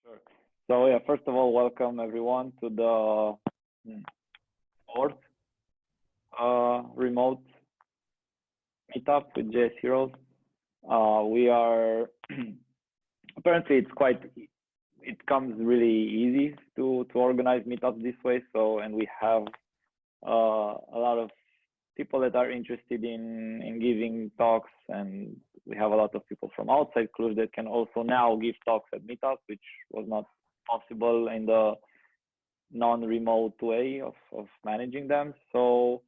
Sure. So yeah, first of all, welcome everyone to the fourth remote meetup with JSHeroes. We are apparently it comes really easy to organize meetups this way. So and we have a lot of people that are interested in giving talks, and we have a lot of people from outside Cluj that can also now give talks at meetups, which was not possible in the non-remote way of managing them. So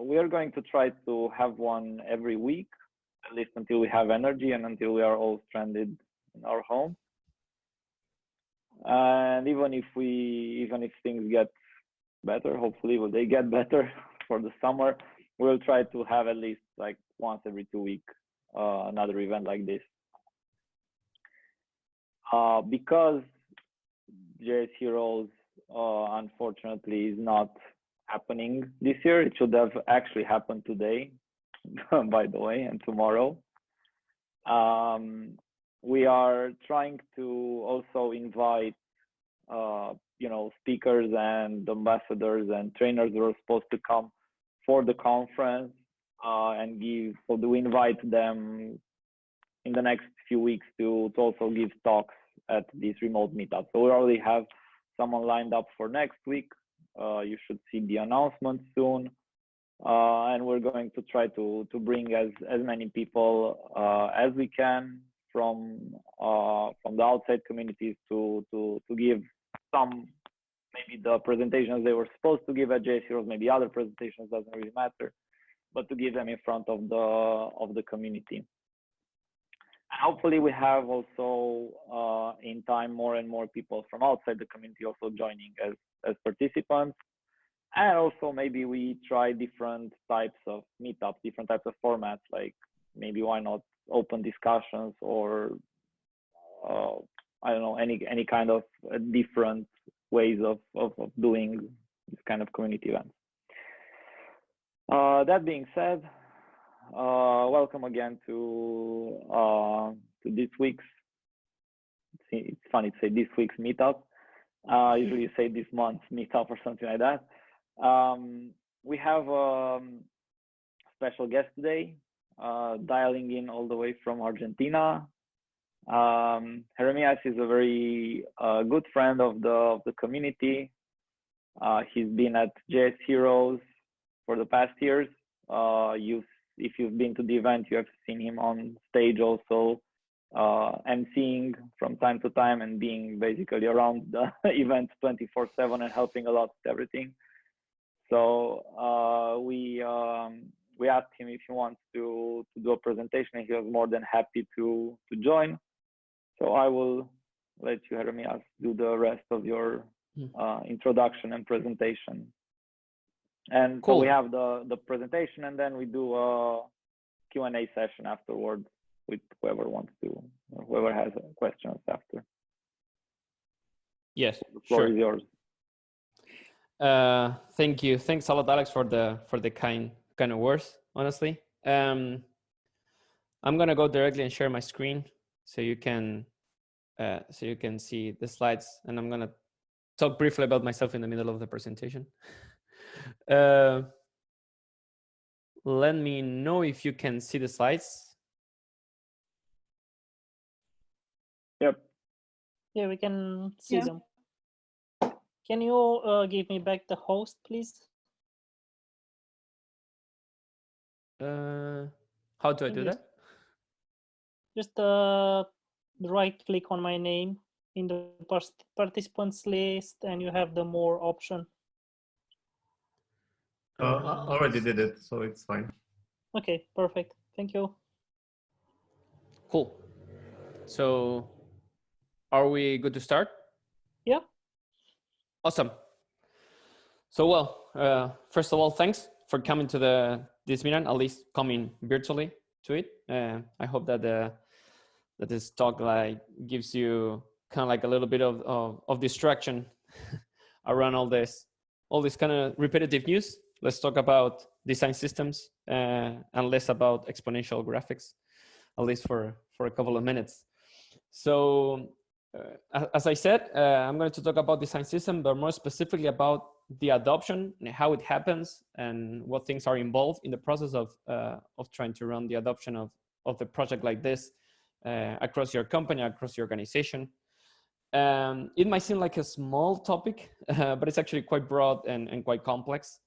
we are going to try to have one every week, at least until we have energy and until we are all stranded in our home. And even if things get better, hopefully they get better for the summer, we'll try to have at least like once every 2 weeks another event like this. Because JSHeroes unfortunately is not happening this year. It should have actually happened today, by the way, and tomorrow. We are trying to also invite speakers and ambassadors and trainers who are supposed to come for the conference and we invite them in the next few weeks to also give talks at this remote meetup. So we already have someone lined up for next week. You should see the announcement soon. And we're going to try to bring as many people as we can from the outside communities to give some, maybe the presentations they were supposed to give at JSHeroes, maybe other presentations, doesn't really matter, but to give them in front of the community. And hopefully we have also in time more and more people from outside the community also joining as participants. And also maybe we try different types of meetups, different types of formats, like maybe why not open discussions or I don't know, any kind of different ways of doing this kind of community events. That being said, welcome again to this week's, it's funny to say this week's meetup. Usually you say this month's meetup or something like that. We have a special guest today, dialing in all the way from Argentina. Jeremias is a very good friend of the community. He's been at JSHeroes for the past years. If you've been to the event, you have seen him on stage also, emceeing from time to time and being basically around the event 24/7 and helping a lot with everything. So we asked him if he wants to do a presentation, and he was more than happy to join. So I will let you, Jeremias, do the rest of your introduction and presentation. And cool. So we have the presentation, and then we do a Q&A session afterwards with whoever wants to, or whoever has questions after. Yes, the floor is yours. Thank you. Thanks a lot, Alex, for the kind of words, honestly. I'm gonna go directly and share my screen so you can see the slides, and I'm gonna talk briefly about myself in the middle of the presentation. Let me know if you can see the slides. Yep. Yeah, we can see them. Can you give me back the host, please? How do I do that? Just right click on my name in the participants list, and you have the more option. I already did it, so it's fine. Okay, perfect. Thank you. Cool. So are we good to start? Yeah. Awesome. So, well, first of all, thanks for coming to this meeting, at least coming virtually to it. I hope that that this talk gives you kind of like a little bit of distraction around all this kind of repetitive news. Let's talk about design systems and less about exponential graphics, at least for a couple of minutes. So as I said, I'm going to talk about design system, but more specifically about the adoption and how it happens and what things are involved in the process of trying to run the adoption of the project like this across your company, across your organization. It might seem like a small topic, but it's actually quite broad and quite complex.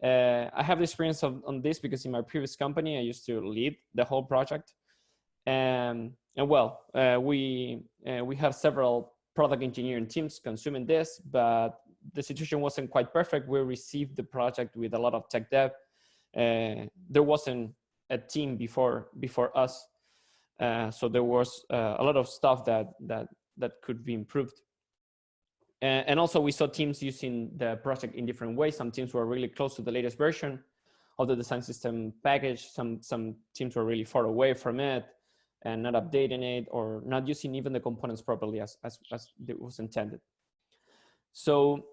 I have experience on this because in my previous company, I used to lead the whole project. And well, we have several product engineering teams consuming this, but the situation wasn't quite perfect. We received the project with a lot of tech dev. There wasn't a team before us, so there was a lot of stuff that could be improved. And also we saw teams using the project in different ways. Some teams were really close to the latest version of the design system package. Some teams were really far away from it and not updating it or not using even the components properly as it was intended. So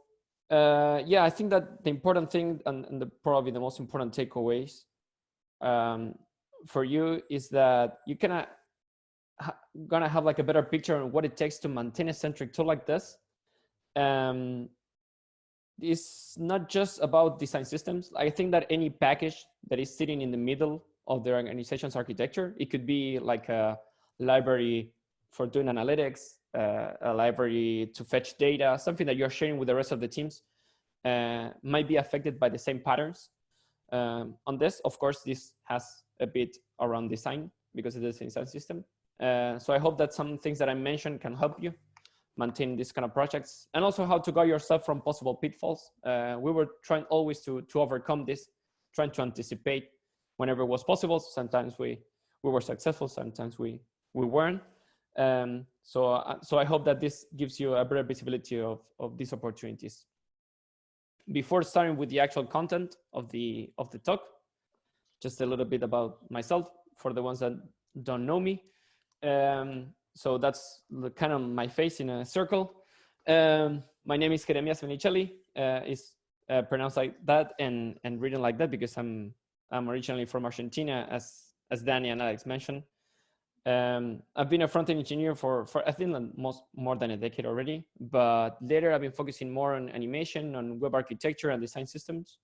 yeah, I think that the important thing and probably the most important takeaways for you is that you gonna have like a better picture on what it takes to maintain a centric tool like this. It's not just about design systems. I think that any package that is sitting in the middle of the organization's architecture, it could be like a library for doing analytics, a library to fetch data, something that you're sharing with the rest of the teams, might be affected by the same patterns. On this, of course, this has a bit around design because it is a design system. So I hope that some things that I mentioned can help you maintain these kind of projects, and also how to guard yourself from possible pitfalls. We were trying always to overcome this, trying to anticipate whenever it was possible. Sometimes we were successful, sometimes we weren't. So I hope that this gives you a better visibility of these opportunities. Before starting with the actual content of the talk, just a little bit about myself for the ones that don't know me. So that's kind of my face in a circle. My name is Jeremias Menichelli. It's pronounced like that and written like that because I'm originally from Argentina, as Danny and Alex mentioned. I've been a front-end engineer for I think more than a decade already, but later I've been focusing more on animation, on web architecture and design systems.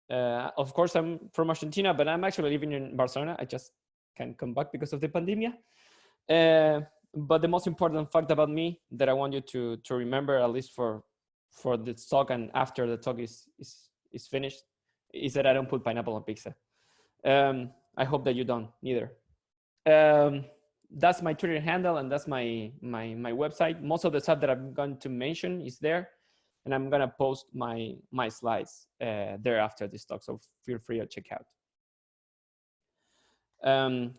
Of course, I'm from Argentina, but I'm actually living in Barcelona. I just can't come back because of the pandemic. But the most important fact about me that I want you to remember, at least for this talk and after the talk is finished, is that I don't put pineapple on pizza. I hope that you don't either. That's my Twitter handle and that's my website. Most of the stuff that I'm going to mention is there, and I'm gonna post my slides there after this talk, so feel free to check out.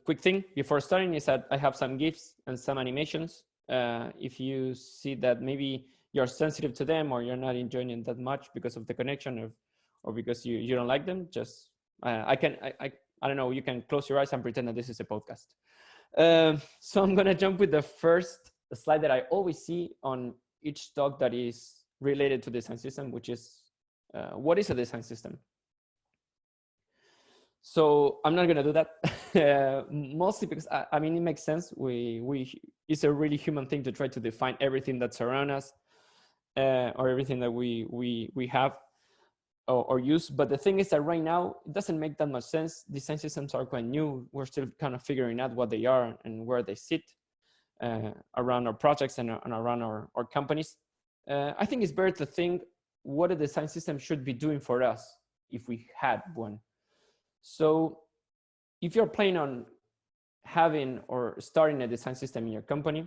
Quick thing before starting is that I have some GIFs and some animations. If you see that maybe you're sensitive to them or you're not enjoying it that much because of the connection or because you don't like them, just I don't know, you can close your eyes and pretend that this is a podcast. So I'm gonna jump with the first slide that I always see on each talk that is related to design system, which is what is a design system? So I'm not gonna do that, mostly because I mean, it makes sense. It's a really human thing to try to define everything that's around us or everything that we have or use. But the thing is that right now, it doesn't make that much sense. Design systems are quite new. We're still kind of figuring out what they are and where they sit around our projects and around our companies. I think it's better to think what a design system should be doing for us if we had one. So if you're planning on having or starting a design system in your company,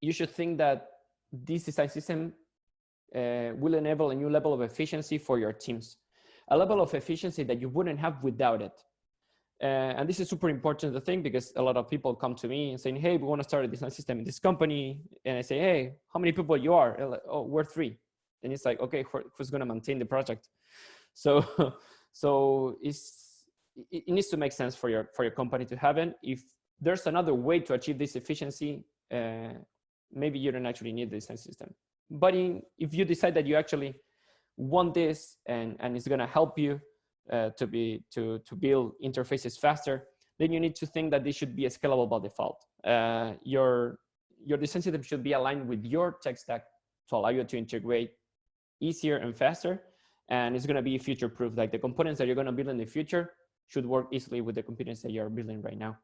you should think that this design system will enable a new level of efficiency for your teams, a level of efficiency that you wouldn't have without it. And this is super important to think because a lot of people come to me and saying, hey, we want to start a design system in this company. And I say, hey, how many people you are? Like, oh, we're 3. And it's like, okay, who's going to maintain the project? So it needs to make sense for your company to have it. If there's another way to achieve this efficiency, maybe you don't actually need the design system. But if you decide that you actually want this and it's going to help you to build interfaces faster, then you need to think that this should be scalable by default. Your design system should be aligned with your tech stack to allow you to integrate easier and faster. And it's going to be future-proof. Like the components that you're going to build in the future should work easily with the components that you're building right now.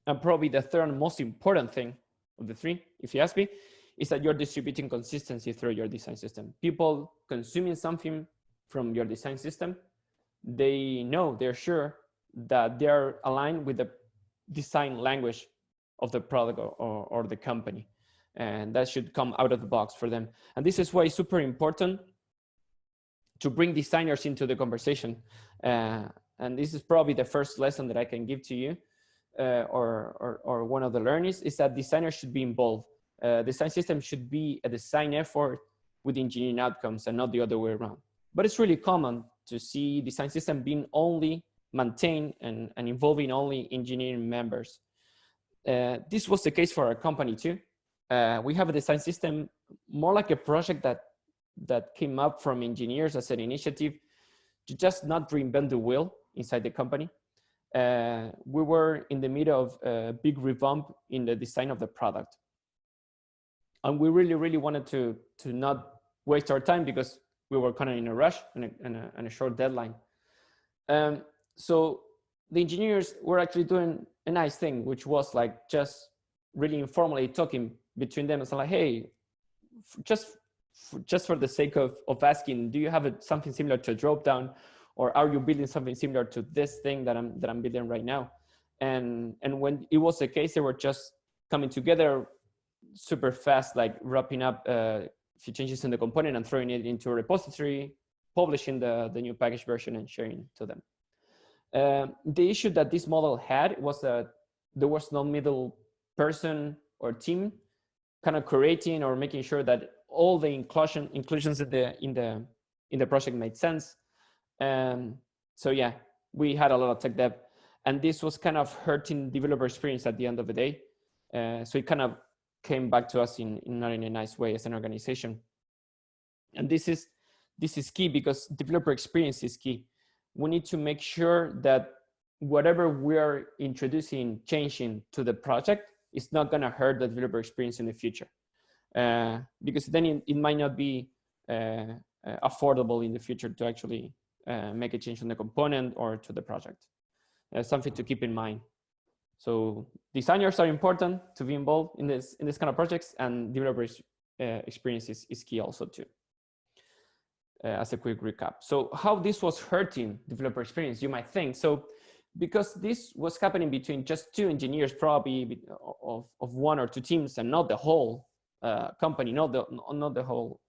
And probably the third and most important thing of the three, if you ask me, is that you're distributing consistency through your design system. People consuming something from your design system, they know, they're sure that they're aligned with the design language of the product or the company. And that should come out of the box for them. And this is why it's super important to bring designers into the conversation. And this is probably the first lesson that I can give to you, or one of the learnings, is that designers should be involved. Design system should be a design effort with engineering outcomes and not the other way around. But it's really common to see design system being only maintained and involving only engineering members. This was the case for our company too. We have a design system more like a project that came up from engineers as an initiative to just not reinvent the wheel inside the company. We were in the middle of a big revamp in the design of the product. And we really wanted to not waste our time because we were kind of in a rush and a short deadline. So the engineers were actually doing a nice thing, which was like just really informally talking between them and saying like, hey, just for the sake of asking, do you have something similar to a drop down, or are you building something similar to this thing that I'm building right now? And when it was the case, they were just coming together super fast, like wrapping up a few changes in the component and throwing it into a repository, publishing the new package version and sharing to them. The issue that this model had was that there was no middle person or team kind of curating or making sure that all the inclusions in the project made sense. So yeah, we had a lot of tech debt, and this was kind of hurting developer experience at the end of the day. So it kind of came back to us not in a nice way as an organization. And this is key, because developer experience is key. We need to make sure that whatever we're introducing, changing to the project is not going to hurt the developer experience in the future. Because then it might not be affordable in the future to actually make a change on the component or to the project. Something to keep in mind. So designers are important to be involved in this kind of projects, and developers experience is key also too. As a quick recap. So how this was hurting developer experience, you might think. So because this was happening between just two engineers, probably of one or two teams, and not the whole company, not the whole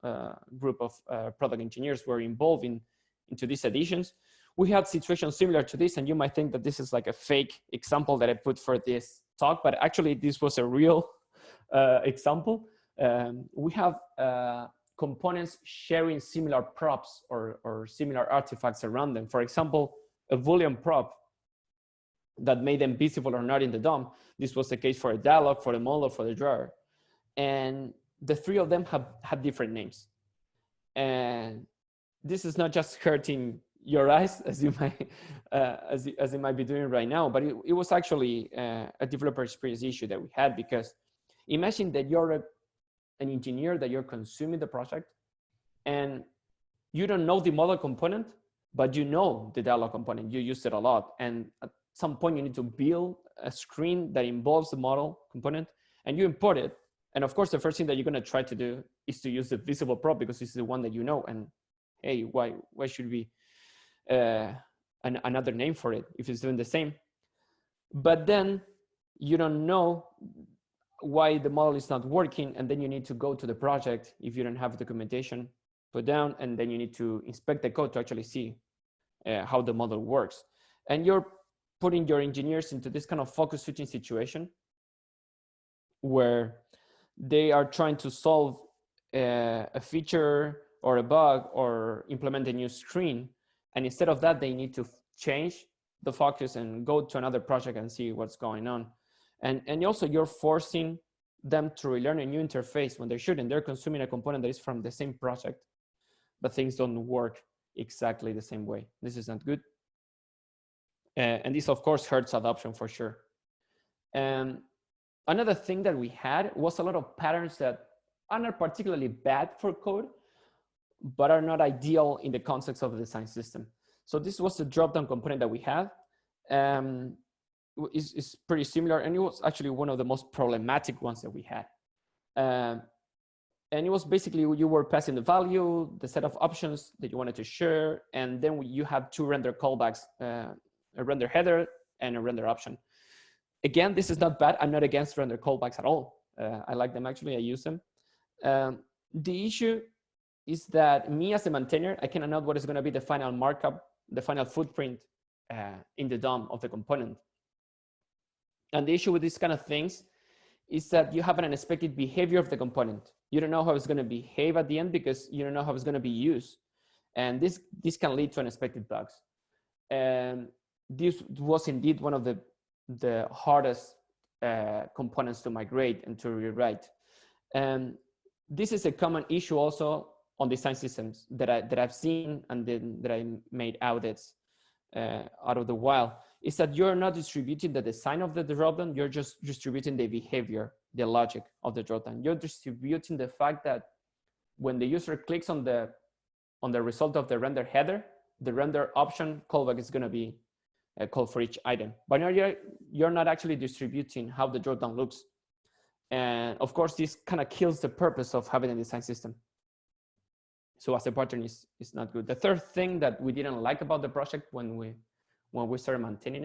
group of product engineers were involved into these additions. We had situations similar to this, and you might think that this is like a fake example that I put for this talk, but actually this was a real example. We have components sharing similar props or similar artifacts around them. For example, a Boolean prop that made them visible or not in the DOM. This was the case for a dialog, for the model, for the drawer. And the three of them had different names. And this is not just hurting your eyes, as you might as it might be doing right now, but it was actually a developer experience issue that we had, because imagine that you're an engineer, that you're consuming the project, and you don't know the model component, but you know the dialog component. You use it a lot, and at some point you need to build a screen that involves the model component, and you import it. And of course, the first thing that you're going to try to do is to use the visible prop, because it's the one that you know. And hey, why should we another name for it if it's doing the same? But then you don't know why the model is not working, and then you need to go to the project if you don't have documentation put down, and then you need to inspect the code to actually see how the model works. And you're putting your engineers into this kind of focus switching situation where they are trying to solve a feature or a bug or implement a new screen, and instead of that they need to change the focus and go to another project and see what's going on. And also you're forcing them to relearn a new interface when they shouldn't. They're consuming a component that is from the same project, but things don't work exactly the same way. This is not good. And this, of course, hurts adoption for sure. Another thing that we had was a lot of patterns that are not particularly bad for code, but are not ideal in the context of the design system. So this was the drop-down component that we had. It's pretty similar, and it was actually one of the most problematic ones that we had. And it was basically you were passing the value, the set of options that you wanted to share, and then you have two render callbacks, a render header and a render option. Again, this is not bad. I'm not against render callbacks at all. I like them actually, I use them. The issue is that me as a maintainer, I cannot know what is gonna be the final markup, the final footprint in the DOM of the component. And the issue with these kind of things is that you have an unexpected behavior of the component. You don't know how it's gonna behave at the end because you don't know how it's gonna be used. And this can lead to unexpected bugs. And this was indeed one of the hardest components to migrate and to rewrite. And this is a common issue also on design systems that I've seen and that I made audits out of the wild, is that you're not distributing the design of the dropdown, you're just distributing the behavior, the logic of the dropdown. You're distributing the fact that when the user clicks on the result of the render header, the render option callback is gonna be a call for each item. But you're not actually distributing how the dropdown looks. And of course, this kind of kills the purpose of having a design system. So as a pattern is not good. The third thing that we didn't like about the project when we started maintaining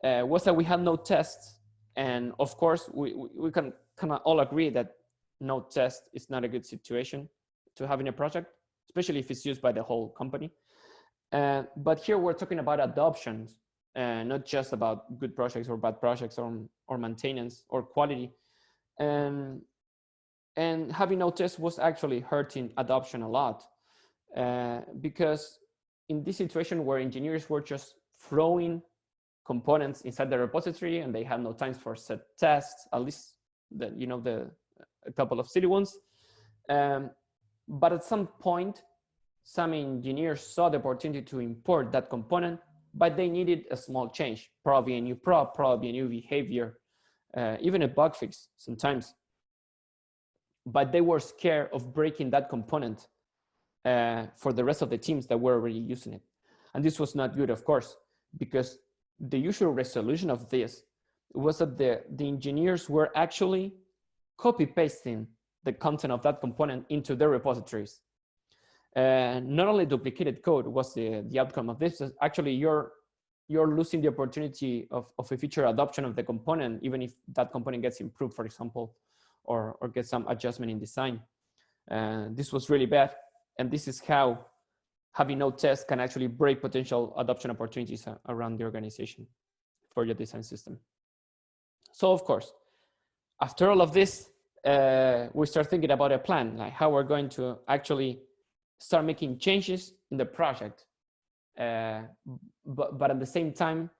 it was that we had no tests. And of course, we can kind of all agree that no test is not a good situation to have in a project, especially if it's used by the whole company. But here we're talking about adoptions, not just about good projects or bad projects or maintenance or quality. And having no test was actually hurting adoption a lot because in this situation where engineers were just throwing components inside the repository and they had no time for set tests, at least a couple of silly ones. But at some point, some engineers saw the opportunity to import that component, but they needed a small change, probably a new prop, probably a new behavior, even a bug fix sometimes. But they were scared of breaking that component for the rest of the teams that were already using it. And this was not good, of course, because the usual resolution of this was that the engineers were actually copy-pasting the content of that component into their repositories. Not only duplicated code was the outcome of this, actually you're losing the opportunity of a feature adoption of the component, even if that component gets improved, for example, or gets some adjustment in design. This was really bad. And this is how having no tests can actually break potential adoption opportunities around the organization for your design system. So of course, after all of this, we start thinking about a plan, like how we're going to actually start making changes in the project, but at the same time,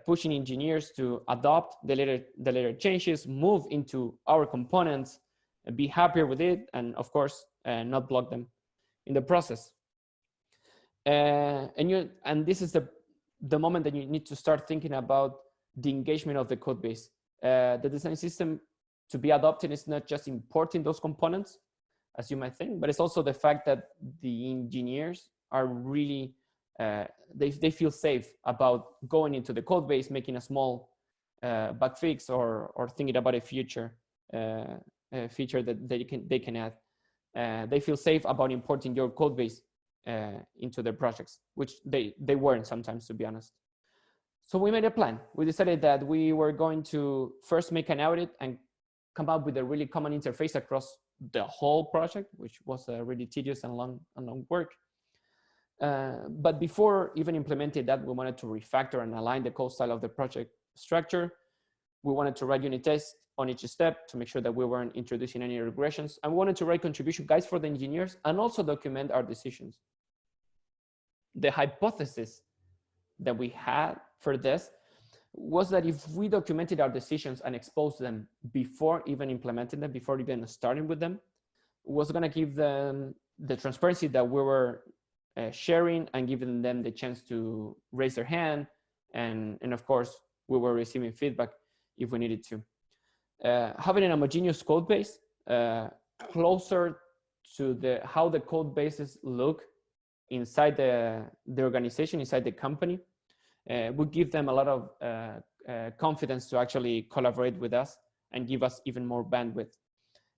pushing engineers to adopt the later changes, move into our components, be happier with it, and of course, not block them in the process. And this is the moment that you need to start thinking about the engagement of the code base. The design system to be adopted is not just importing those components, as you might think, but it's also the fact that the engineers are really, they feel safe about going into the code base, making a small bug fix or thinking about a future feature that they can add. They feel safe about importing your code base into their projects, which they weren't sometimes, to be honest. So we made a plan. We decided that we were going to first make an audit and come up with a really common interface across the whole project, which was a really tedious and long work. But before even implementing that, we wanted to refactor and align the code style of the project structure. We wanted to write unit tests on each step to make sure that we weren't introducing any regressions. And we wanted to write contribution guides for the engineers and also document our decisions. The hypothesis that we had for this was that if we documented our decisions and exposed them before even implementing them, before even starting with them, it was going to give them the transparency that we were sharing and giving them the chance to raise their hand, And of course, we were receiving feedback if we needed to. Having an homogeneous code base closer to how the code bases look inside the organization, inside the company, would give them a lot of confidence to actually collaborate with us and give us even more bandwidth.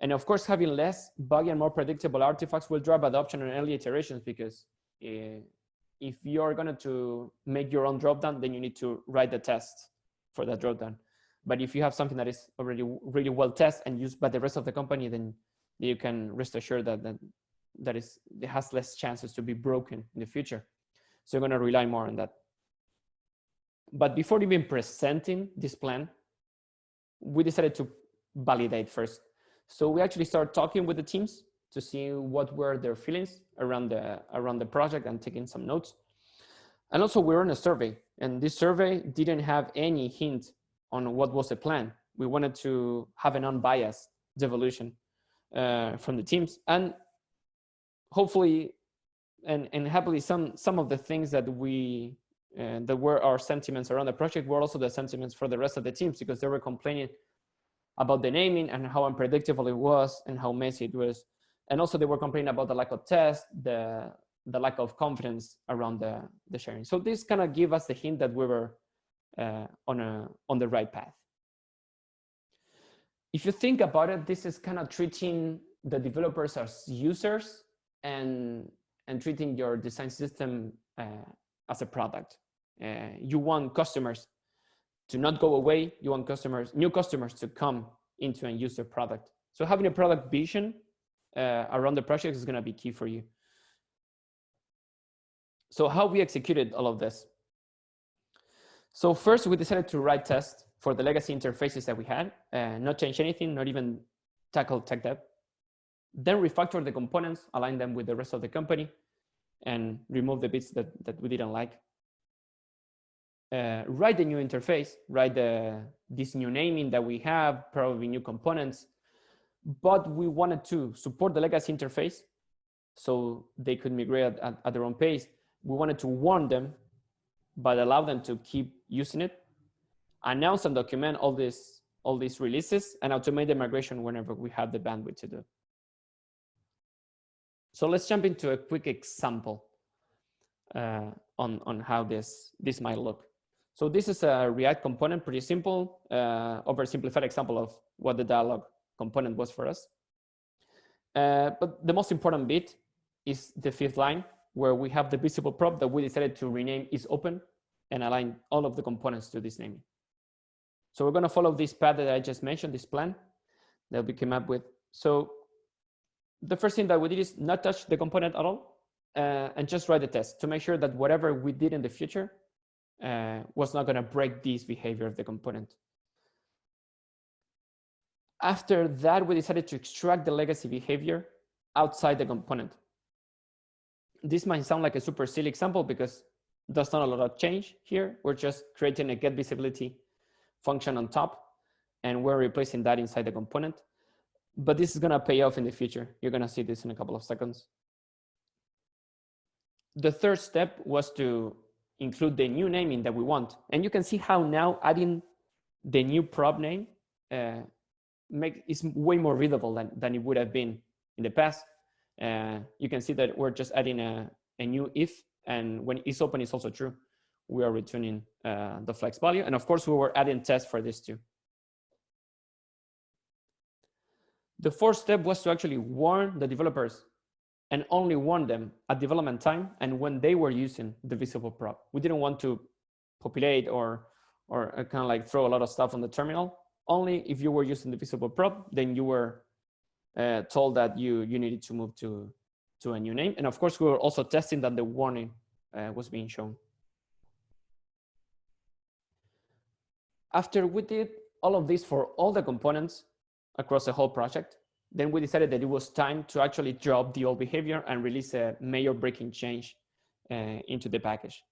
And of course, having less buggy and more predictable artifacts will drive adoption on early iterations, because if you're going to make your own dropdown, then you need to write the tests for that dropdown. But if you have something that is already really well tested and used by the rest of the company, then you can rest assured that it has less chances to be broken in the future. So you're going to rely more on that. But before even presenting this plan, we decided to validate first. So we actually started talking with the teams to see what were their feelings around the project and taking some notes. And also we ran a survey, and this survey didn't have any hint on what was the plan. We wanted to have an unbiased devolution from the teams, and hopefully and happily some of the things that that were our sentiments around the project were also the sentiments for the rest of the teams, because they were complaining about the naming and how unpredictable it was and how messy it was. And also they were complaining about the lack of test, the lack of confidence around the sharing. So this kind of gave us the hint that we were on the right path. If you think about it, this is kind of treating the developers as users and treating your design system as a product. You want customers to not go away. You want new customers to come into and use the product. So having a product vision around the project is going to be key for you. So how we executed all of this. So first we decided to write tests for the legacy interfaces that we had, not change anything, not even tackle tech debt. Then refactor the components, align them with the rest of the company, and remove the bits that we didn't like. Write the new interface, write this new naming that we have, probably new components, but we wanted to support the legacy interface so they could migrate at their own pace. We wanted to warn them, but allow them to keep using it, announce and document all these releases, and automate the migration whenever we have the bandwidth to do. So let's jump into a quick example on how this might look. So this is a React component, pretty simple, oversimplified example of what the dialog component was for us. But the most important bit is the fifth line, where we have the visible prop that we decided to rename is open and align all of the components to this naming. So we're going to follow this path that I just mentioned, this plan that we came up with. So the first thing that we did is not touch the component at all and just write the test to make sure that whatever we did in the future was not going to break this behavior of the component. After that, we decided to extract the legacy behavior outside the component. This might sound like a super silly example because there's not a lot of change here. We're just creating a get visibility function on top, and we're replacing that inside the component. But this is going to pay off in the future. You're going to see this in a couple of seconds. The third step was to include the new naming that we want. And you can see how now adding the new prop name is way more readable than it would have been in the past. You can see that we're just adding a new if, and when is open is also true, we are returning the flex value. And of course, we were adding tests for this too. The fourth step was to actually warn the developers and only warn them at development time and when they were using the visible prop. We didn't want to populate or kind of like throw a lot of stuff on the terminal. Only if you were using the visible prop, then you were told that you needed to move to a new name. And of course, we were also testing that the warning was being shown. After we did all of this for all the components across the whole project, then we decided that it was time to actually drop the old behavior and release a major breaking change into the package.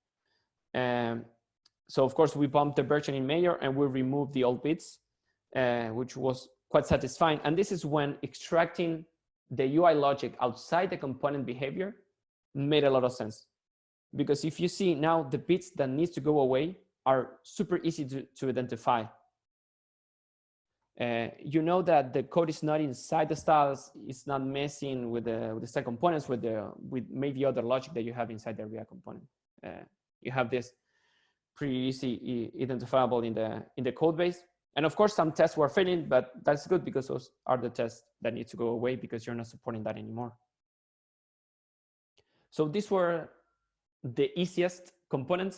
So of course, we bumped the version in major and we removed the old bits, which was quite satisfying. And this is when extracting the UI logic outside the component behavior made a lot of sense. Because if you see now, the bits that needs to go away are super easy to identify. You know that the code is not inside the styles, it's not messing with the stack components with maybe other logic that you have inside the React component. You have this pretty easy identifiable in the code base. And of course, some tests were failing, but that's good because those are the tests that need to go away because you're not supporting that anymore. So these were the easiest components.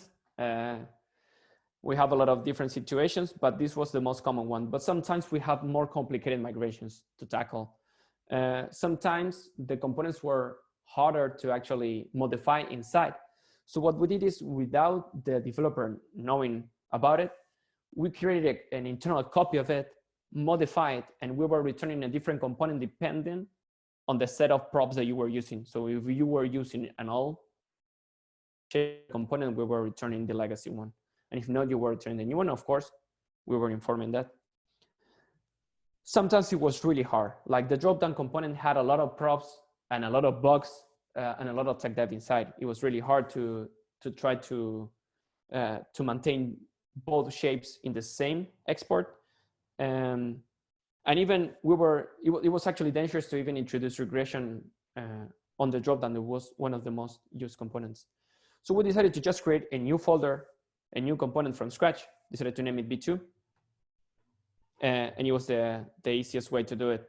We have a lot of different situations, but this was the most common one. But sometimes we have more complicated migrations to tackle. Sometimes the components were harder to actually modify inside. So what we did is, without the developer knowing about it, we created an internal copy of it, modified it, and we were returning a different component depending on the set of props that you were using. So if you were using an old component, we were returning the legacy one. And if not, you were returning the new one. Of course, we were informing that. Sometimes it was really hard. Like the drop-down component had a lot of props and a lot of bugs and a lot of tech debt inside. It was really hard to try to maintain both shapes in the same export. And even it was actually dangerous to even introduce regression on the dropdown. That was one of the most used components. So we decided to just create a new folder, a new component from scratch, decided to name it B2. And it was the easiest way to do it.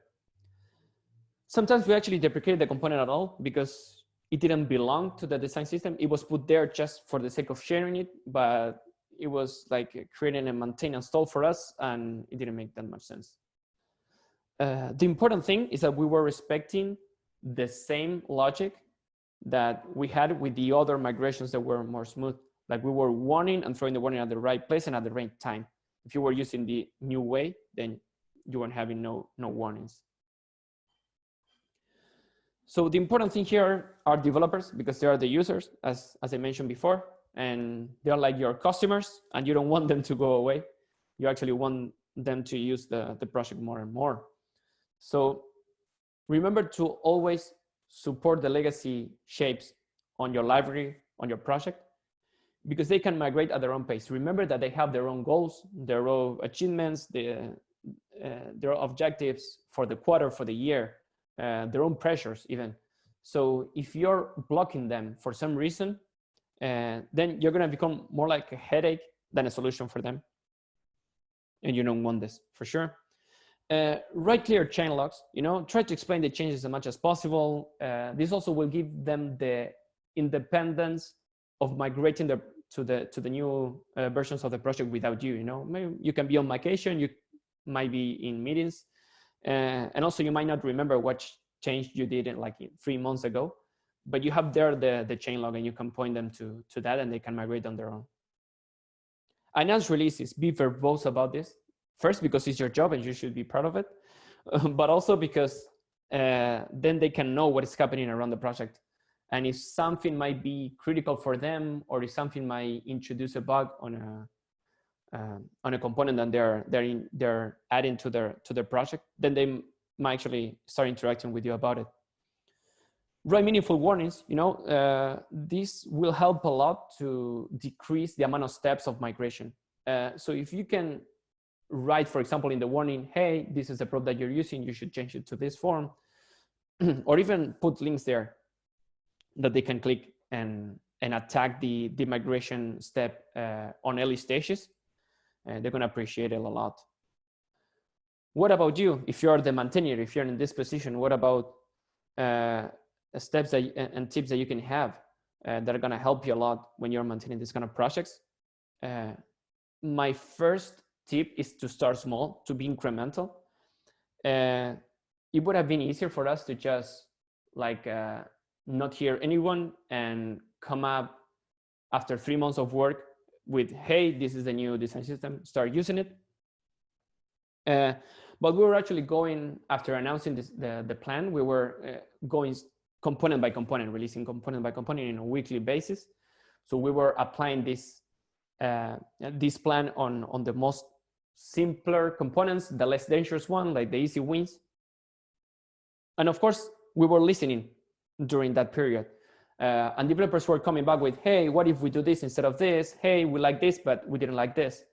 Sometimes we actually deprecated the component at all because it didn't belong to the design system. It was put there just for the sake of sharing it, but it was like creating a maintenance stall for us, and it didn't make that much sense. The important thing is that we were respecting the same logic that we had with the other migrations that were more smooth. Like we were warning and throwing the warning at the right place and at the right time. If you were using the new way, then you weren't having no warnings. So the important thing here are developers, because they are the users, as I mentioned before, and they're like your customers, and you don't want them to go away. You actually want them to use the project more and more. So remember to always support the legacy shapes on your library, on your project, because they can migrate at their own pace. Remember that they have their own goals, their own achievements, their objectives for the quarter, for the year, their own pressures even. So if you're blocking them for some reason, then you're gonna become more like a headache than a solution for them. And you don't want this, for sure. Write clear change logs, try to explain the changes as much as possible. This also will give them the independence of migrating to the new versions of the project without you. Maybe you can be on vacation, you might be in meetings, and also you might not remember what change you did in 3 months ago, but you have there the chain log, and you can point them to that, and they can migrate on their own. Announce releases, be verbose about this. First, because it's your job and you should be proud of it, but also because then they can know what is happening around the project. And if something might be critical for them, or if something might introduce a bug on a component that they're adding to their project, then they might actually start interacting with you about it. Write meaningful warnings. This will help a lot to decrease the amount of steps of migration. So if you can write, for example, in the warning, hey, this is a prop that you're using, you should change it to this form, or even put links there that they can click and attack the migration step on early stages, and they're gonna appreciate it a lot. What about you? If you're the maintainer, if you're in this position, what about steps and tips that you can have that are gonna help you a lot when you're maintaining this kind of projects? My first tip is to start small, to be incremental. It would have been easier for us to just not hear anyone and come up after 3 months of work with, hey, this is the new design system, start using it. But we were actually going, after announcing the plan, we were going component by component, releasing component by component in a weekly basis. So we were applying this plan on the most simpler components, the less dangerous one, like the easy wins. And of course, we were listening during that period. And developers were coming back with, hey, what if we do this instead of this? Hey, we like this, but we didn't like this.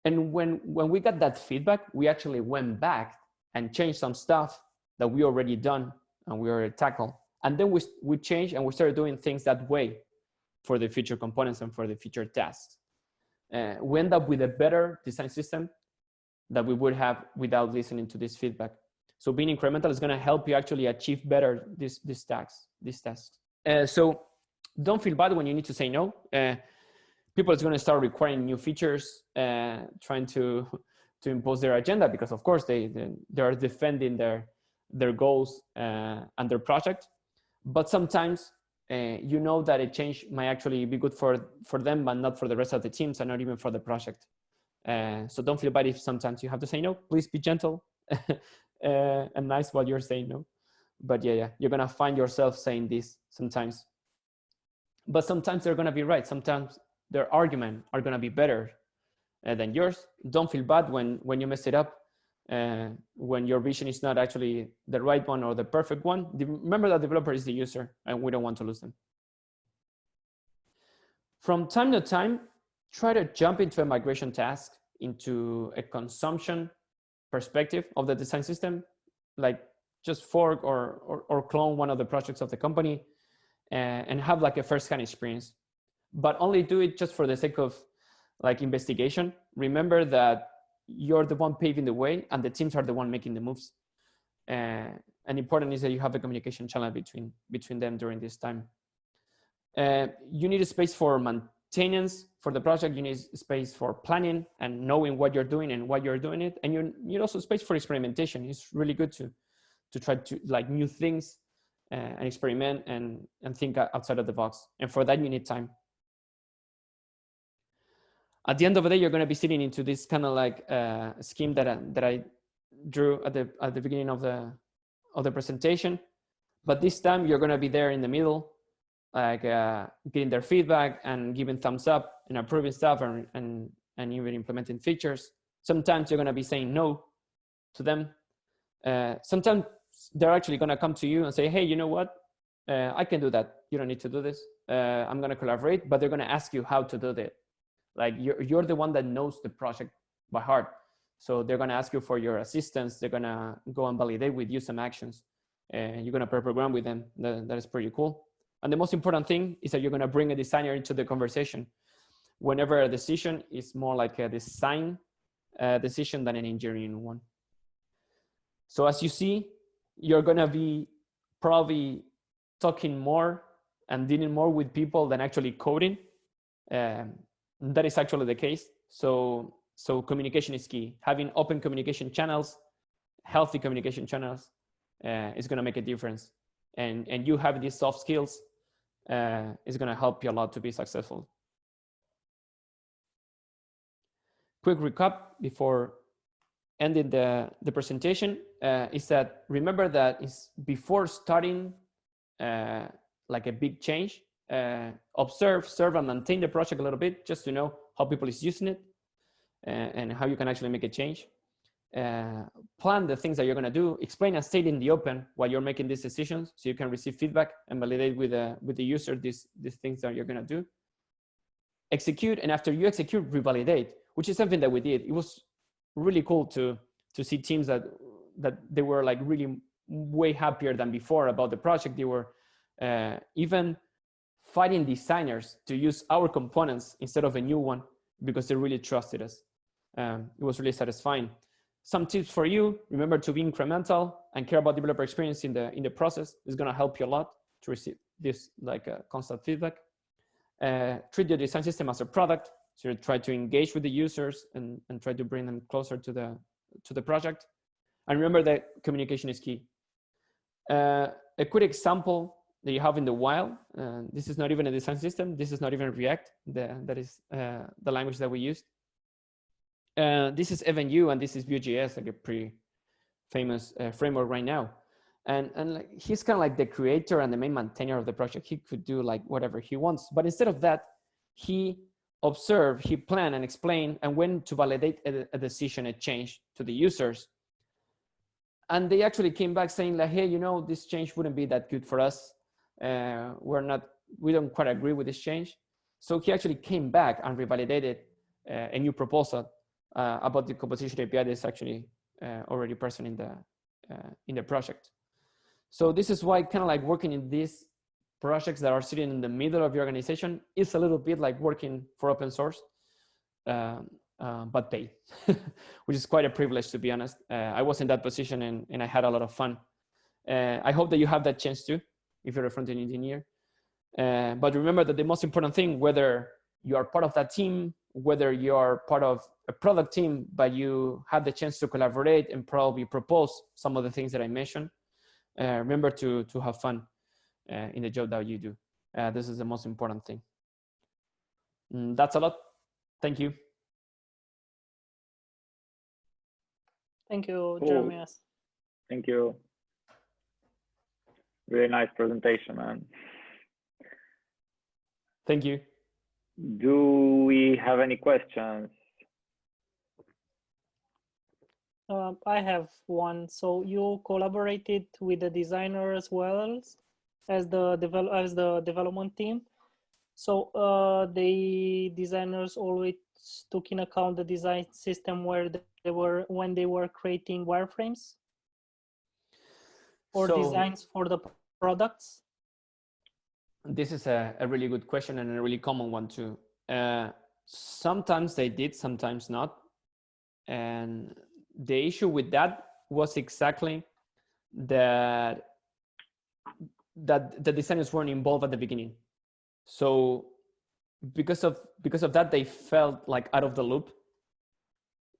And when we got that feedback, we actually went back and changed some stuff that we already done and we already tackled. And then we changed and we started doing things that way for the future components and for the future tasks. We end up with a better design system that we would have without listening to this feedback. So being incremental is going to help you actually achieve better these tasks. So don't feel bad when you need to say no. People are going to start requiring new features, trying to impose their agenda, because of course they are defending their goals and their project. But sometimes you know that a change might actually be good for them, but not for the rest of the teams and not even for the project. So don't feel bad if sometimes you have to say no. Please be gentle and nice while you're saying no. But yeah, you're going to find yourself saying this sometimes. But sometimes they're going to be right. Sometimes their argument are going to be better than yours. Don't feel bad when you mess it up, when your vision is not actually the right one or the perfect one. Remember that the developer is the user and we don't want to lose them. From time to time, try to jump into a migration task, into a consumption perspective of the design system, like just fork or clone one of the projects of the company and have like a first-hand experience. But only do it just for the sake of like investigation. Remember that you're the one paving the way and the teams are the one making the moves. And important is that you have a communication channel between them during this time. You need a space for maintenance for the project. You need space for planning and knowing what you're doing and why you're doing it. And you need also space for experimentation. It's really good to try to like new things and experiment and think outside of the box. And for that, you need time. At the end of the day, you're going to be sitting into this kind of like scheme that I drew at the beginning of the presentation. But this time, you're going to be there in the middle, like getting their feedback and giving thumbs up and approving stuff and even implementing features. Sometimes you're going to be saying no to them. Sometimes they're actually going to come to you and say, hey, you know what? I can do that. You don't need to do this. I'm going to collaborate, but they're going to ask you how to do that. Like you're the one that knows the project by heart. So they're going to ask you for your assistance. They're going to go and validate with you some actions. And you're going to pair program with them. That is pretty cool. And the most important thing is that you're going to bring a designer into the conversation. Whenever a decision is more like a design decision than an engineering one. So as you see, you're going to be probably talking more and dealing more with people than actually coding. That is actually the case. So communication is key. Having open communication channels, healthy communication channels is going to make a difference. And you have these soft skills is going to help you a lot to be successful. Quick recap before ending the presentation is that remember that before starting like a big change, observe, serve, and maintain the project a little bit just to know how people is using it and how you can actually make a change. Plan the things that you're going to do, explain and state in the open while you're making these decisions so you can receive feedback and validate with the user these things that you're going to do. Execute, and after you execute, revalidate, which is something that we did. It was really cool to see teams that they were like really way happier than before about the project. They were even fighting designers to use our components instead of a new one because they really trusted us. It was really satisfying. Some tips for you: remember to be incremental and care about developer experience in the process. Is going to help you a lot to receive this like constant feedback. Treat your design system as a product. So try to engage with the users and try to bring them closer to the project. And remember that communication is key. A quick example that you have in the wild. This is not even a design system. This is not even React. That is the language that we used. This is EventU and this is Vue.js, like a pretty famous framework right now. And like, he's kind of like the creator and the main maintainer of the project. He could do like whatever he wants. But instead of that, he observed, he planned and explained and went to validate a decision, a change to the users. And they actually came back saying like, hey, you know, this change wouldn't be that good for us. we don't quite agree with this change. So he actually came back and revalidated a new proposal about the composition API that is actually already present in the project. So this is why kind of like working in these projects that are sitting in the middle of your organization is a little bit like working for open source, but paid, which is quite a privilege, to be honest. I was in that position and I had a lot of fun. I hope that you have that chance too, if you're a front-end engineer. But remember that the most important thing, whether you are part of that team, whether you are part of a product team, but you have the chance to collaborate and probably propose some of the things that I mentioned, remember to have fun in the job that you do. This is the most important thing. That's a lot. Thank you. Thank you, Cool. Jeremias. Thank you. Really nice presentation, man. Thank you. Do we have any questions? I have one. So you collaborated with the designer as well as the development team. So the designers always took in account the design system where when they were creating wireframes or designs for the products. This is a really good question and a really common one too. Sometimes they did, sometimes not. And the issue with that was exactly that the designers weren't involved at the beginning. So because of that, they felt like out of the loop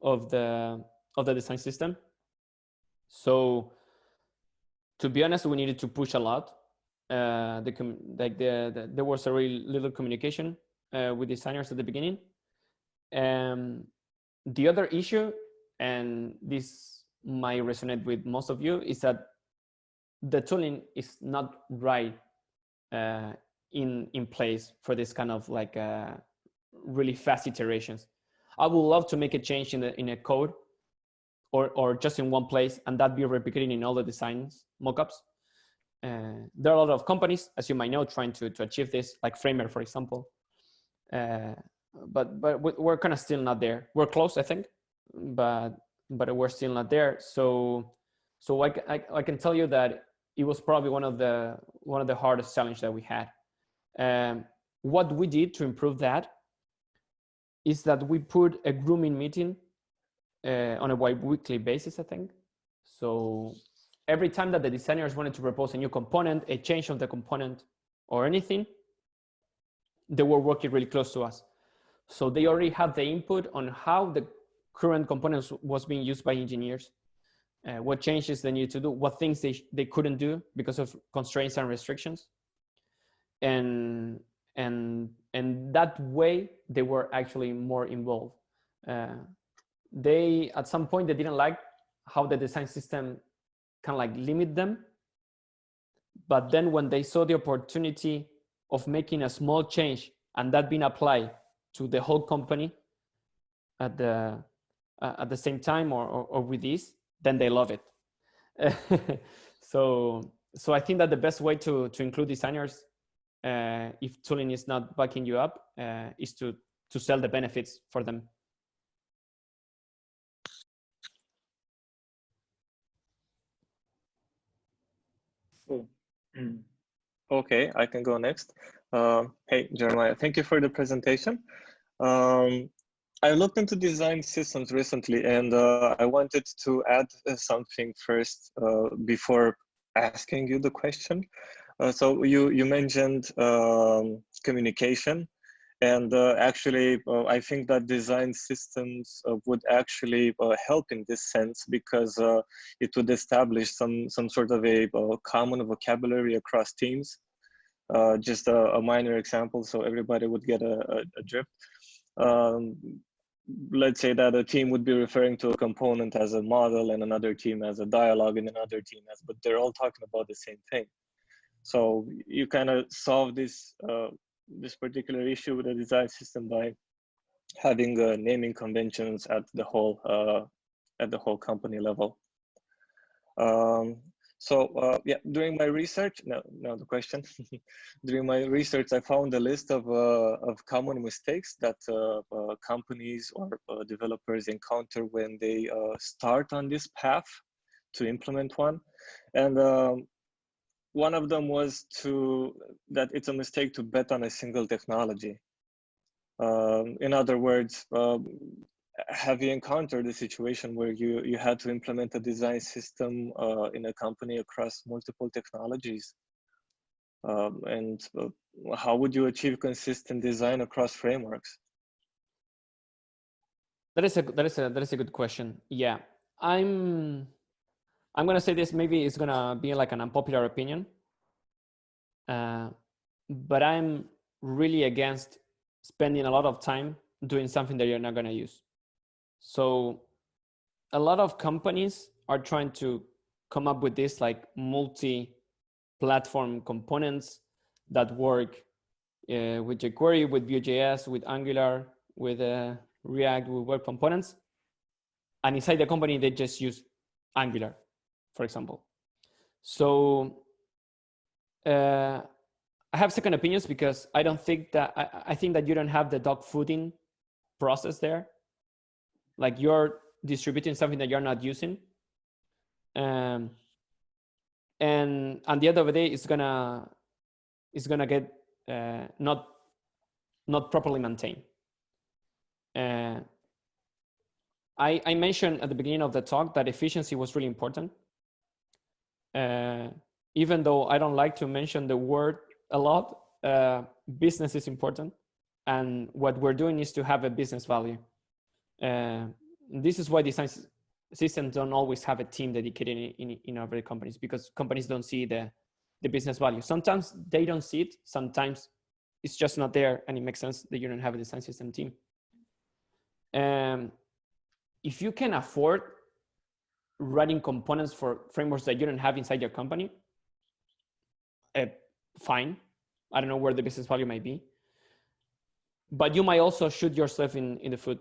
of the design system. So to be honest, we needed to push a lot. There was a really little communication with designers at the beginning. The other issue, and this might resonate with most of you, is that the tooling is not right in place for this kind of like really fast iterations. I would love to make a change in a code or just in one place and that be replicated in all the designs mockups. There are a lot of companies, as you might know, trying to achieve this, like Framer, for example. But we're kind of still not there. We're close, I think, but we're still not there. So I can tell you that it was probably one of the hardest challenges that we had. What we did to improve that is that we put a grooming meeting on a bi-weekly basis, I think. So every time that the designers wanted to propose a new component, a change of the component, or anything, they were working really close to us. So they already had the input on how the current components was being used by engineers, what changes they needed to do, what things they couldn't do because of constraints and restrictions. And that way, they were actually more involved. They, at some point, they didn't like how the design system kind of like limit them. But then when they saw the opportunity of making a small change and that being applied to the whole company at the same time or with this, then they love it. So I think that the best way to include designers, if tooling is not backing you up, is to sell the benefits for them. Cool. Okay, I can go next. Hey, Jeremiah, thank you for the presentation. I looked into design systems recently, and I wanted to add something first before asking you the question. So you mentioned communication, and actually, I think that design systems would actually help in this sense, because it would establish some sort of a common vocabulary across teams. Just a minor example, so everybody would get a drift. Let's say that a team would be referring to a component as a model and another team as a dialogue and another team as, but they're all talking about the same thing. So you kind of solve this this particular issue with the design system by having naming conventions at the whole company level. So yeah, during my research, no, the question. During my research, I found a list of common mistakes that companies or developers encounter when they start on this path to implement one. And one of them was that it's a mistake to bet on a single technology. In other words, have you encountered a situation where you had to implement a design system in a company across multiple technologies? And how would you achieve consistent design across frameworks? That is a good question. Yeah, I'm gonna say this. Maybe it's gonna be like an unpopular opinion, but I'm really against spending a lot of time doing something that you're not gonna use. So a lot of companies are trying to come up with this like multi-platform components that work with jQuery, with Vue.js, with Angular, with React, with web components. And inside the company, they just use Angular, for example. So I have second opinions because I don't think that, I think that you don't have the dog fooding process there. Like you're distributing something that you're not using. And at the end of the day, it's gonna get not properly maintained. I mentioned at the beginning of the talk that efficiency was really important. Even though I don't like to mention the word a lot, business is important. And what we're doing is to have a business value. This is why design systems don't always have a team dedicated in other companies, because companies don't see the business value. Sometimes they don't see it. Sometimes it's just not there, and it makes sense that you don't have a design system team. If you can afford writing components for frameworks that you don't have inside your company, fine. I don't know where the business value might be, but you might also shoot yourself in the foot.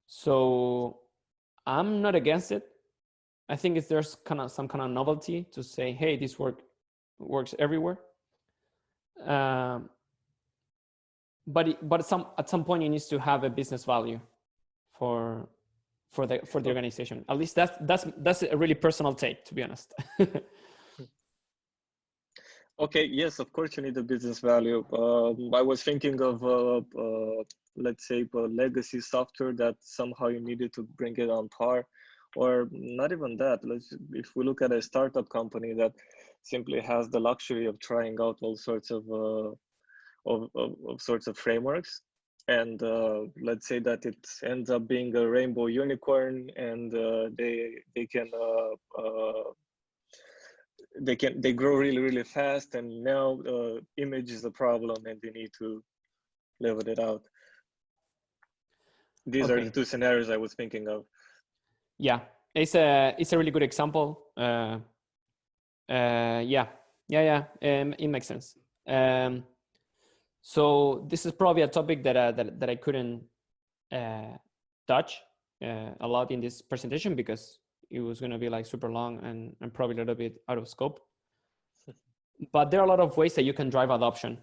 So I'm not against it. I think there's some kind of novelty to say, hey, this works everywhere. But at some point it needs to have a business value for the organization. At least that's a really personal take, to be honest. Okay, yes, of course you need a business value. I was thinking of let's say legacy software that somehow you needed to bring it on par, or not even that. If we look at a startup company that simply has the luxury of trying out all sorts of frameworks, and let's say that it ends up being a rainbow unicorn, and they grow really, really fast, and now image is a problem and they need to level it out. These are the two scenarios I was thinking of. Yeah, it's a really good example. Yeah, it makes sense. So this is probably a topic that I couldn't touch a lot in this presentation because it was going to be like super long and probably a little bit out of scope. But there are a lot of ways that you can drive adoption